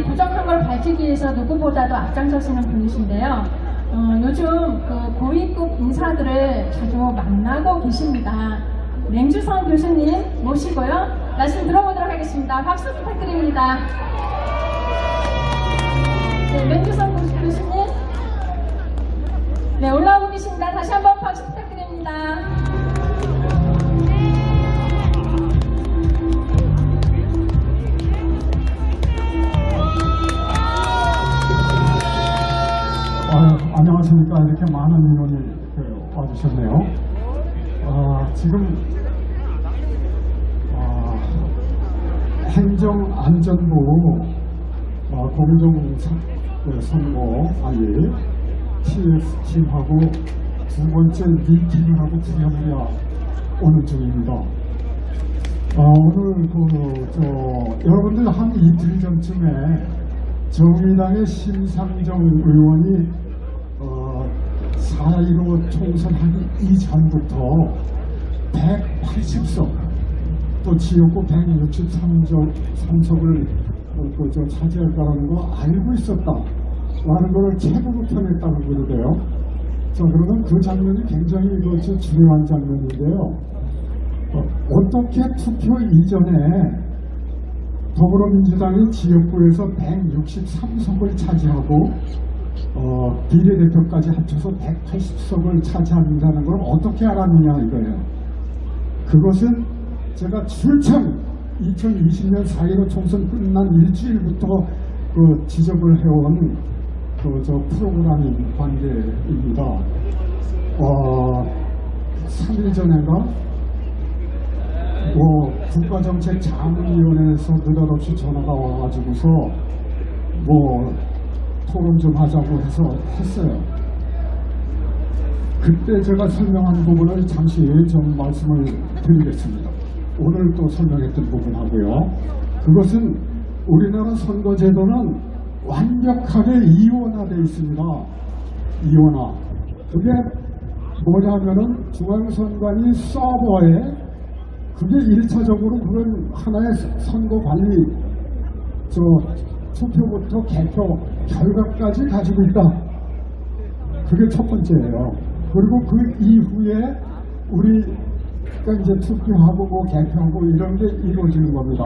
부족한 걸 밝히기 위해서 누구보다도 앞장서시는 분이신데요. 요즘 그 고위급 인사들을 자주 만나고 계십니다. 맹주성 교수님 모시고요. 말씀 들어보도록 하겠습니다. 박수 부탁드립니다. 네, 맹주성 교수님. 네, 올라오고 계십니다. 다시 한번 박수 부탁드립니다. 안녕하십니까. 이렇게 많은 인원이 와주셨네요. 지금 행정안전부 공정선거관리 TF팀하고 두 번째 미팅을 하고 부랴부랴 오는 중입니다. 오늘 여러분들 한 이틀 전쯤에 정의당의 심상정 의원이 4.15 총선하기 이전부터 180석 또 지역구 163석을 차지할 거라는 거 알고 있었다라는 걸 책으로 펴냈다고 그러대요. 그러면 그 장면이 굉장히 중요한 장면인데요. 어떻게 투표 이전에 더불어민주당이 지역구에서 163석을 차지하고 비례대표까지 합쳐서 180석을 차지한다는 걸 어떻게 알았느냐 이거예요. 그것은 제가 출처 2020년 4.15 총선 끝난 일주일부터 지적을 해온 프로그램인 관계입니다. 3일 전인가 국가정책자문위원회에서 느닷없이 전화가 와가지고서 토론 좀 하자고 해서 했어요. 그때 제가 설명한 부분을 잠시 좀 말씀을 드리겠습니다. 오늘 또 설명했던 부분하고요. 그것은 우리나라 선거제도는 완벽하게 이원화되어 있습니다. 이원화. 그게 뭐냐면은 중앙선관위 서버에 그게 1차적으로 그런 하나의 선거관리 투표부터 개표 결과까지 가지고 있다. 그게 첫 번째예요. 그리고 그 이후에 우리가 이제 투표하고 개표하고 이런 게 이루어지는 겁니다.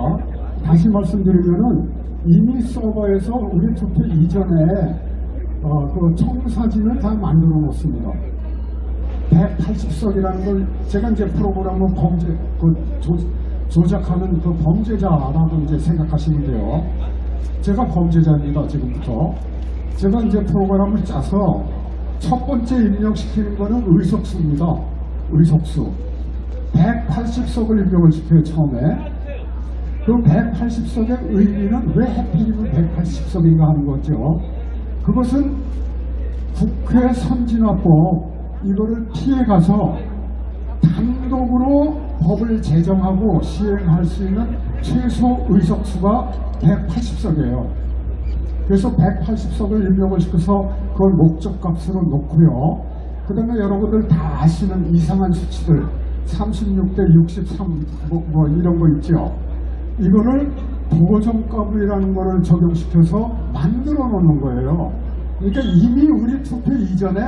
다시 말씀드리면은 이미 서버에서 우리 투표 이전에 그 청사진을 다 만들어 놓습니다. 180석이라는 걸 제가 이제 프로그램을 조작하는 그 범죄자라고 이제 생각하시면 돼요. 제가 범죄자입니다. 지금부터. 제가 이제 프로그램을 짜서 첫 번째 입력시키는 거는 의석수입니다. 의석수. 180석을 입력을 시켜요. 처음에. 그 180석의 의미는 왜 하필이면 180석인가 하는 거죠. 그것은 국회 선진화법 이거를 피해가서 단독으로 법을 제정하고 시행할 수 있는 최소 의석수가 180석이에요. 그래서 180석을 입력을 시켜서 그걸 목적값으로 놓고요. 그 다음에 여러분들 다 아시는 이상한 수치들 36대 63 이런 거 있죠. 이거를 보정값이라는 거를 적용시켜서 만들어 놓는 거예요. 그러니까 이미 우리 투표 이전에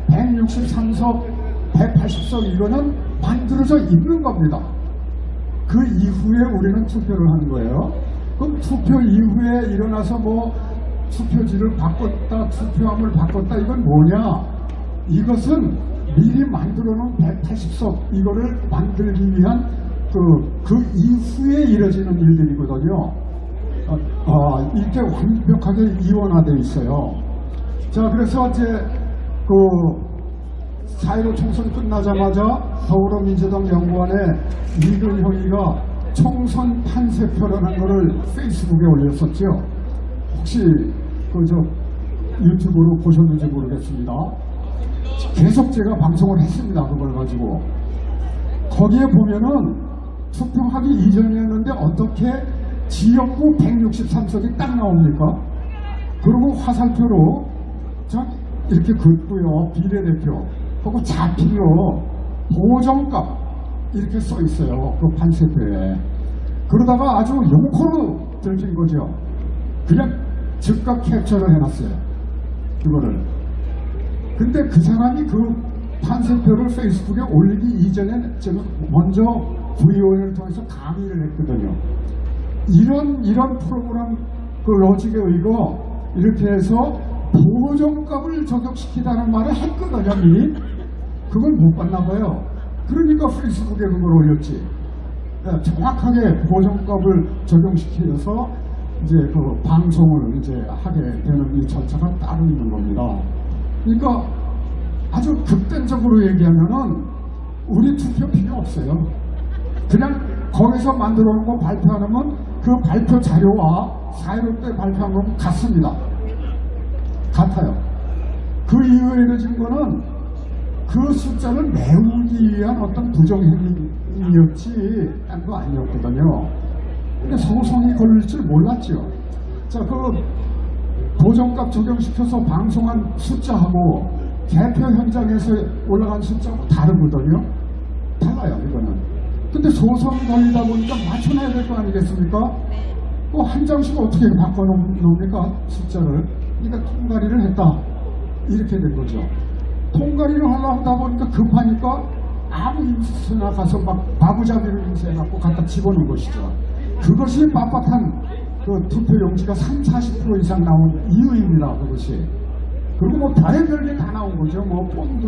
163석, 180석 이거는 만들어져 있는 겁니다. 그 이후에 우리는 투표를 하는 거예요. 그럼 투표 이후에 일어나서 투표지를 바꿨다, 투표함을 바꿨다 이건 뭐냐? 이것은 미리 만들어 놓은 180석 이거를 만들기 위한 그 이후에 이뤄지는 일들이거든요. 이렇게 완벽하게 이원화되어 있어요. 자, 그래서 이제 4.15 총선 끝나자마자 더불어민주당 연구원의 이근형이가 총선 판세표라는 거를 페이스북에 올렸었죠. 혹시 유튜브로 보셨는지 모르겠습니다. 계속 제가 방송을 했습니다. 그걸 가지고. 거기에 보면은 투표하기 이전이었는데 어떻게 지역구 163석이 딱 나옵니까? 그리고 화살표로 이렇게 긋고요. 비례대표 하고 자필로 보정값 이렇게 써 있어요. 그 판세표에. 그러다가 아주 용커로 들킨 거죠. 그냥 즉각 캡처를 해놨어요. 그거를. 근데 그 사람이 그 판세표를 페이스북에 올리기 이전에 제가 먼저 VOA를 통해서 강의를 했거든요. 이런 프로그램 그 로직에 의거 이렇게 해서 보정값을 적용시키다는 말을 했거든요. 이미. 그걸 못 봤나 봐요. 그러니까 페이스북에 그걸 올렸지. 네, 정확하게 보정값을 적용시켜서 이제 그 방송을 이제 하게 되는 이 절차가 따로 있는 겁니다. 그러니까 아주 극단적으로 얘기하면은 우리 투표 필요 없어요. 그냥 거기서 만들어 놓은 거 발표하면 그 발표 자료와 4.15 때 발표한 거는 같습니다. 같아요. 그 이후에 증거는 그 숫자를 메우기 위한 어떤 부정행위였지 딴 거 아니었거든요. 근데 소송이 걸릴 줄 몰랐죠. 자, 그 보정값 적용시켜서 방송한 숫자하고 개표 현장에서 올라간 숫자하고 다르거든요. 달라요, 이거는. 근데 소송이 걸리다 보니까 맞춰놔야 될 거 아니겠습니까? 또 한 장씩 어떻게 바꿔놓습니까? 숫자를. 그러니까 통과리를 했다. 이렇게 된 거죠. 통과리를 하다 보니까 급하니까 아무 인수나 가서 막 바구잡이를 인쇄해갖고 갖다 집어넣은 것이죠. 그것이 빳빳한 그 투표 용지가 30~40% 이상 나온 이유입니다. 그것이. 그리고 뭐 별의별 게 다 나온 거죠. 뭐 본드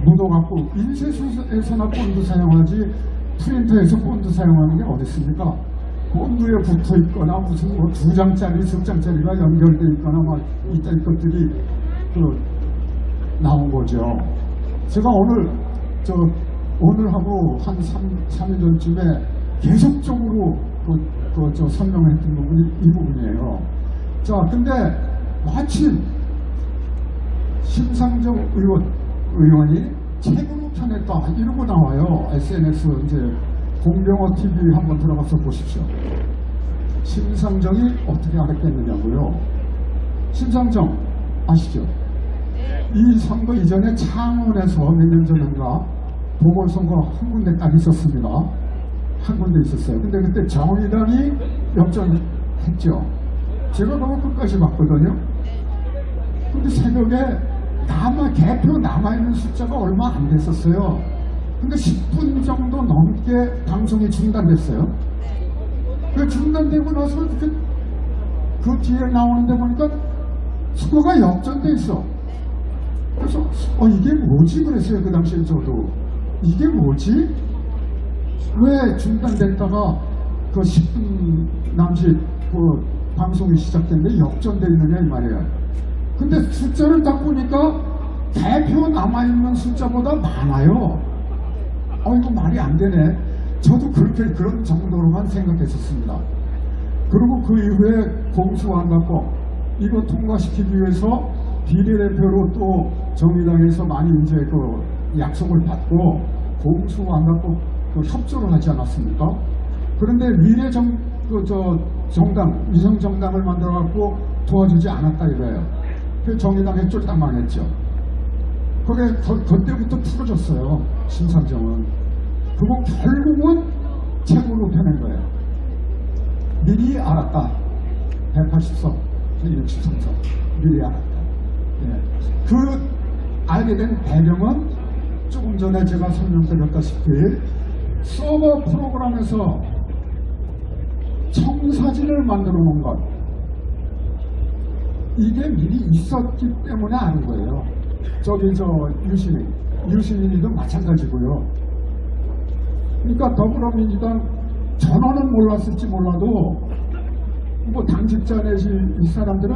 묻어갖고 인쇄소에서나 본드 사용하지 프린터에서 본드 사용하는 게 어디 있습니까? 본드에 붙어 있거나 무슨 뭐 2장짜리, 3장짜리가 연결돼 있거나 막 이딴 것들이 그 나온 거죠. 제가 오늘하고 한 3일 전쯤에 계속적으로 저 설명을 했던 부분이 이 부분이에요. 자, 근데 마침 심상정 의원이 책으로 펴냈다 이러고 나와요. SNS 이제 공병호 TV 한번 들어가서 보십시오. 심상정이 어떻게 알았겠느냐고요. 심상정 아시죠? 이 선거 이전에 창원에서 몇 년 전인가 보궐선거 한 군데 딱 있었습니다. 한 군데 있었어요. 근데 그때 정의당이 역전했죠. 제가 그거 끝까지 봤거든요. 근데 새벽에 개표 남아있는 숫자가 얼마 안 됐었어요. 근데 10분 정도 넘게 방송이 중단됐어요. 그 중단되고 나서 그 뒤에 나오는데 보니까 수거가 역전돼 있어. 그래서 이게 뭐지 그랬어요. 그 당시에 저도 이게 뭐지? 왜 중단됐다가 그 10분 남짓 그 방송이 시작됐는데 역전돼 있느냐 이 말이에요. 근데 숫자를 딱 보니까 대표 남아있는 숫자보다 많아요. 이거 말이 안 되네. 저도 그런 정도로만 생각했었습니다. 그리고 그 이후에 공수완박법 이거 통과시키기 위해서 비례대표로 또 정의당에서 많이 이제 그 약속을 받고 공수완박법 협조를 하지 않았습니까? 그런데 정당, 위성정당을 만들어갖고 도와주지 않았다 이거예요. 그 정의당에 쫄딱 망했죠. 그때부터 풀어졌어요. 심상정은. 그거 결국은 책으로 펴낸 거예요. 미리 알았다. 180석, 163석. 미리 알았다. 예. 그 알게 된 배경은 조금 전에 제가 설명드렸다시피 서버 프로그램에서 청사진을 만들어 놓은 것. 이게 미리 있었기 때문에 아는 거예요. 유시민이도 마찬가지고요. 그러니까 더불어민주당 전원은 몰랐을지 몰라도 뭐 당직자 내지 이 사람들은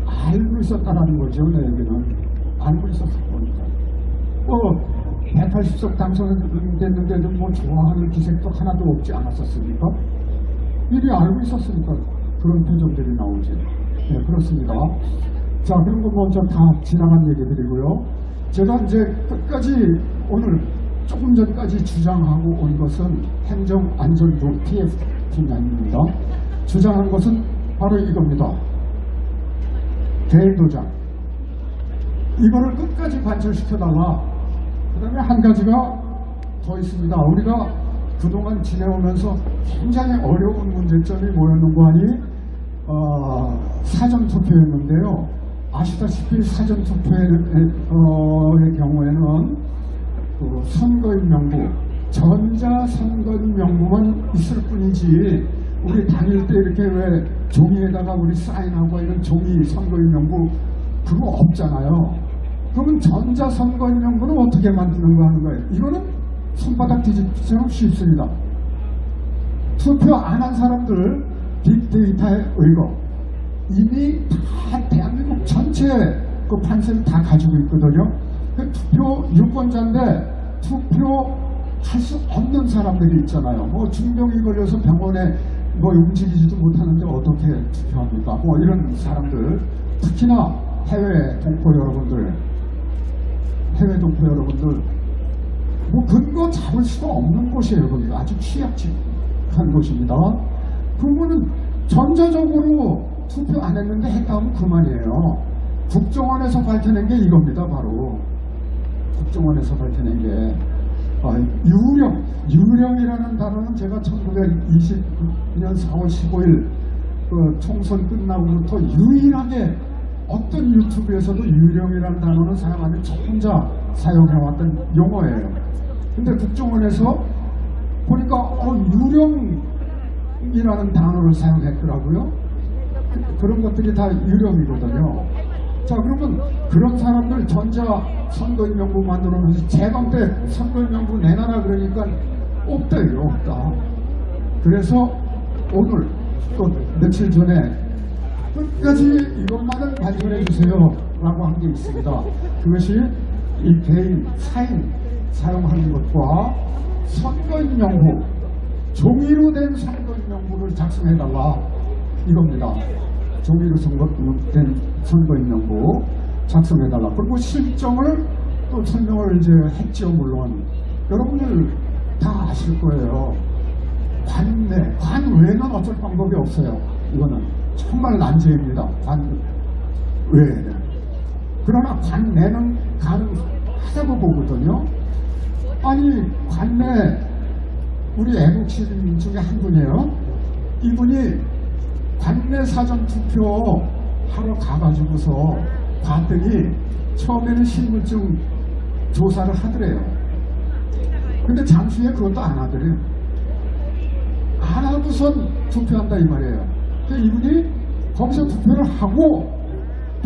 알고 있었다라는 거죠. 내 얘기는 알고 있었을 거니까. 180석 당선됐는데도 뭐 좋아하는 기색도 하나도 없지 않았었습니까? 미리 알고 있었으니까 그런 표정들이 나오지. 네, 그렇습니다. 자, 그런 거 먼저 다 지나간 얘기들이고요. 제가 이제 끝까지 오늘 조금 전까지 주장하고 온 것은 행정안전부 TF팀입니다. 주장한 것은 바로 이겁니다. 대도장. 이거를 끝까지 관철시켜달라. 그 다음에 한 가지가 더 있습니다. 우리가 그동안 지내오면서 굉장히 어려운 문제점이 뭐였는고 하니 사전투표였는데요. 아시다시피 사전투표의 경우에는 그 선거인명부, 전자선거인명부만 있을 뿐이지 우리 다닐 때 이렇게 왜 종이에다가 우리 사인하고 이런 종이 선거인명부 그거 없잖아요. 그러면 전자선거인명부는 어떻게 만드는 거 하는 거예요? 이거는 손바닥 뒤집기처럼 쉽습니다. 투표 안 한 사람들 빅데이터에 의거 이미 다 대한민국 전체 그 판세를 다 가지고 있거든요. 그 투표 유권자인데 투표할 수 없는 사람들이 있잖아요. 뭐 중병이 걸려서 병원에 뭐 움직이지도 못하는데 어떻게 투표합니까? 뭐 이런 사람들, 특히나 해외 동포 여러분들, 뭐 근거 잡을 수가 없는 곳이에요. 거기가 아주 취약한 곳입니다. 그러면은 전자적으로 투표 안 했는데 했다면 그만이에요. 국정원에서 밝혀낸 게 이겁니다. 바로 국정원에서 밝혀낸 게 유령이라는 단어는 제가 1929년 4월 15일 그 총선 끝나고부터 유일하게 어떤 유튜브에서도 유령이라는 단어는 사용하면 저 혼자 사용해왔던 용어예요. 근데 국정원에서 보니까 유령이라는 단어를 사용했더라고요. 그런 것들이 다 유령이거든요. 자, 그러면 그런 사람들 전자 선거인명부 만들어놓으면서 재방 때 선거인명부 내놔라 그러니까 없대요. 없다. 그래서 오늘 또 며칠 전에 끝까지 이것만은 발견해 주세요 라고 한 게 있습니다. 그것이 이 개인 사인 사용하는 것과 선거인명부, 종이로 된 선거인명부를 작성해달라 이겁니다. 종이로 된 선거인명부 작성해달라. 그리고 실정을 또 설명을 이제 했죠. 물론 여러분들 다 아실 거예요. 관외는 어쩔 방법이 없어요. 이거는 정말 난제입니다. 관외는. 그러나 관내는 가능하다고 보거든요. 아니 관내 우리 애국시민 중에 한 분이에요. 이분이 관내 사전투표 하러 가가지고서 봤더니 처음에는 신분증 조사를 하더래요. 근데 잠시 후에 그것도 안 하더래요. 안 하고선 투표한다 이 말이에요. 그래서 이분이 거기서 투표를 하고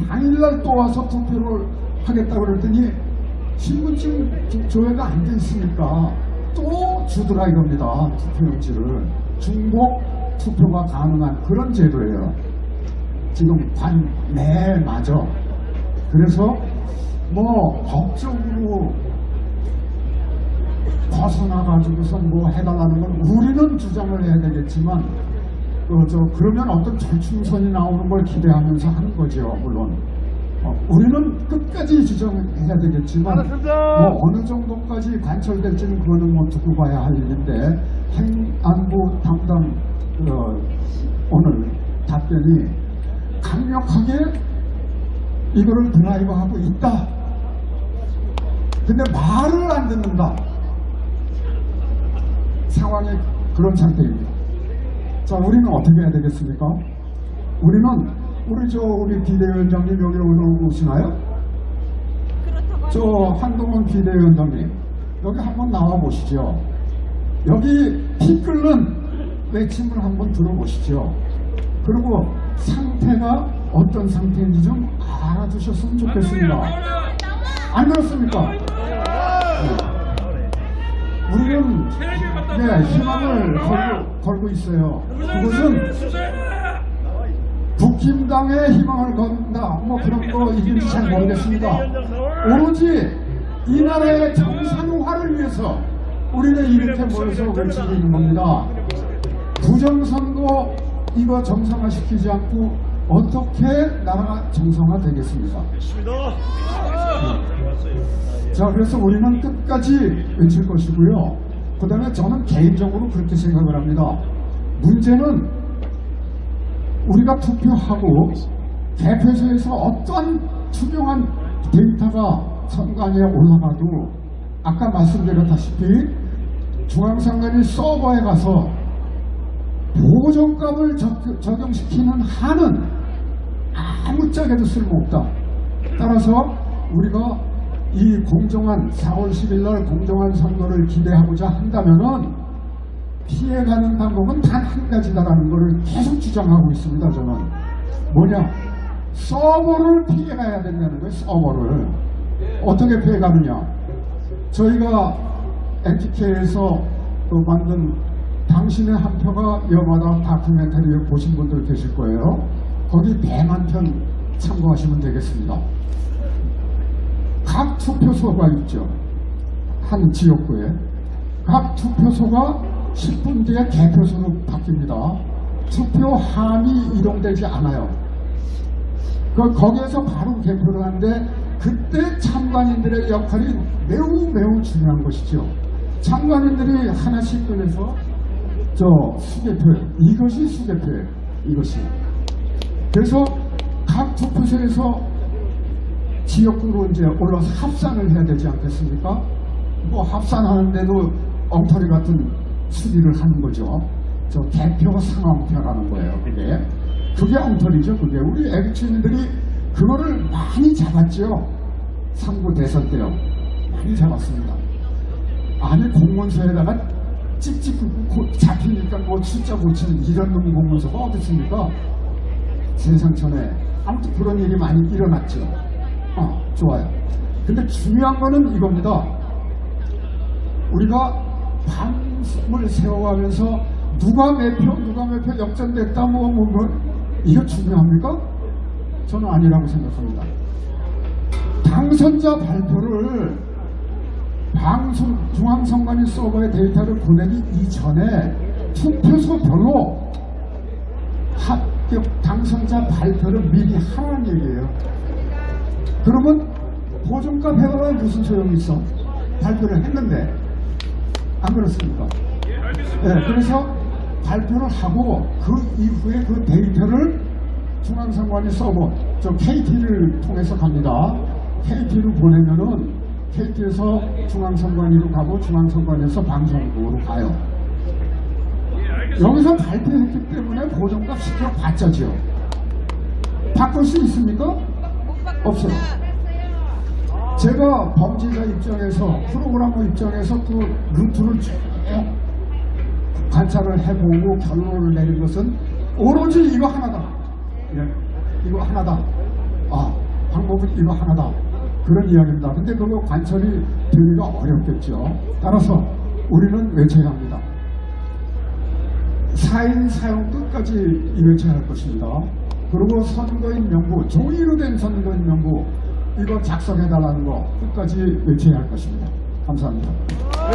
당일날 또 와서 투표를 하겠다고 그랬더니 신분증 조회가 안 돼 있으니까 또 주더라 이겁니다. 투표용지를. 중복 투표가 가능한 그런 제도예요. 지금 관내마저. 그래서 뭐 법적으로 벗어나가지고선 뭐 해달라는 건 우리는 주장을 해야 되겠지만 그러면 어떤 절충선이 나오는 걸 기대하면서 하는 거죠. 물론 우리는 끝까지 주장해야 되겠지만 뭐 어느 정도까지 관철될지는 그거는 뭐 두고 봐야 할 일인데 행안부 담당 오늘 답변이 강력하게 이거를 드라이브하고 있다. 근데 말을 안 듣는다. 상황이 그런 상태입니다. 자, 우리는 어떻게 해야 되겠습니까? 우리 비대위원장님 여기 오늘 오시나요? 저 한동훈 비대위원장님 여기 한번 나와 보시죠. 여기 피 끓는 외침을 한번 들어보시죠. 그리고 상태가 어떤 상태인지 좀 알아두셨으면 좋겠습니다. 안 그렇습니까? 네. 우리는 희망을 걸고 있어요. 그것은 국힘당의 희망을 건다. 뭐 그런 거 이긴지 잘 모르겠습니다. 오로지 이 나라의 정상화를 위해서 우리는 이렇게 모여서 외치고 있는 겁니다. 부정선거 이거 정상화시키지 않고 어떻게 나라가 정상화 되겠습니까? 자, 그래서 우리는 끝까지 외칠 것이고요. 그 다음에 저는 개인적으로 그렇게 생각을 합니다. 문제는 우리가 투표하고 개표소에서 어떤 투명한 데이터가 선관위에 올라가도 아까 말씀드렸다시피 중앙선관위 서버에 가서 보정값을 적용시키는 한은 아무짝에도 쓸모없다. 따라서 우리가 이 공정한 4월 10일 날 공정한 선거를 기대하고자 한다면은 피해가는 방법은 단 한 가지다라는 것을 계속 주장하고 있습니다. 저는 뭐냐, 서버를 피해가야 된다는 거예요. 서버를 어떻게 피해가느냐, 저희가 NTK에서 만든 당신의 한 표가 여마다 다큐멘터리 보신 분들 계실 거예요. 거기 100만 참고하시면 되겠습니다. 각 투표소가 있죠. 한 지역구에 각 투표소가 10분 뒤에 개표소로 바뀝니다. 투표함이 이동되지 않아요. 거기에서 바로 개표를 하는데 그때 참관인들의 역할이 매우 중요한 것이죠. 참관인들이 하나씩 꺼내서 수개표예요. 이것이 수개표예요. 이것이. 그래서 각 투표소에서 지역구로 이제 올라서 합산을 해야 되지 않겠습니까? 뭐 합산하는데도 엉터리 같은 수리를 하는 거죠. 개표 상황표라는 거예요. 그게 엉터리죠. 그게 우리 애국주민들이 그거를 많이 잡았죠. 3구 대선 때요. 많이 잡았습니다. 아니 공문서에다가 찍찍 잡히니까 뭐 숫자 고치는 이런 놈 공문서가 어디 있습니까? 세상 전에 아무튼 그런 일이 많이 일어났죠. 좋아요. 근데 중요한 거는 이겁니다. 우리가 밤을 세워가면서 누가 몇 표 역전됐다 이거 중요합니까? 저는 아니라고 생각합니다. 당선자 발표를 중앙선관위 서버에 데이터를 보내기 이전에 투표소별로 합격 당선자 발표를 미리 하라는 얘기예요. 그러면 보정값 해봐야 무슨 소용이 있어? 발표를 했는데. 안 그렇습니까? 네, 그래서 발표를 하고 그 이후에 그 데이터를 중앙선관위 서버, KT를 통해서 갑니다. KT를 보내면은 KT에서 중앙선관위로 가고 중앙선관위에서 방송국으로 가요. 여기서 발표했기 때문에 보정값 시켜봤자죠. 바꿀 수 있습니까? 없어요. 제가 범죄자 입장에서, 프로그래머 입장에서 그 루트를 쭉 관찰을 해보고 결론을 내린 것은 오로지 이거 하나다. 이거 하나다. 방법은 이거 하나다. 그런 이야기입니다. 근데 그거 관찰이 되기가 어렵겠죠. 따라서 우리는 외쳐야 합니다. 4인 사용 끝까지 외쳐야 할 것입니다. 그리고 선거인 명부, 종이로 된 선거인 명부 이거 작성해달라는 거 끝까지 외쳐야 할 것입니다. 감사합니다.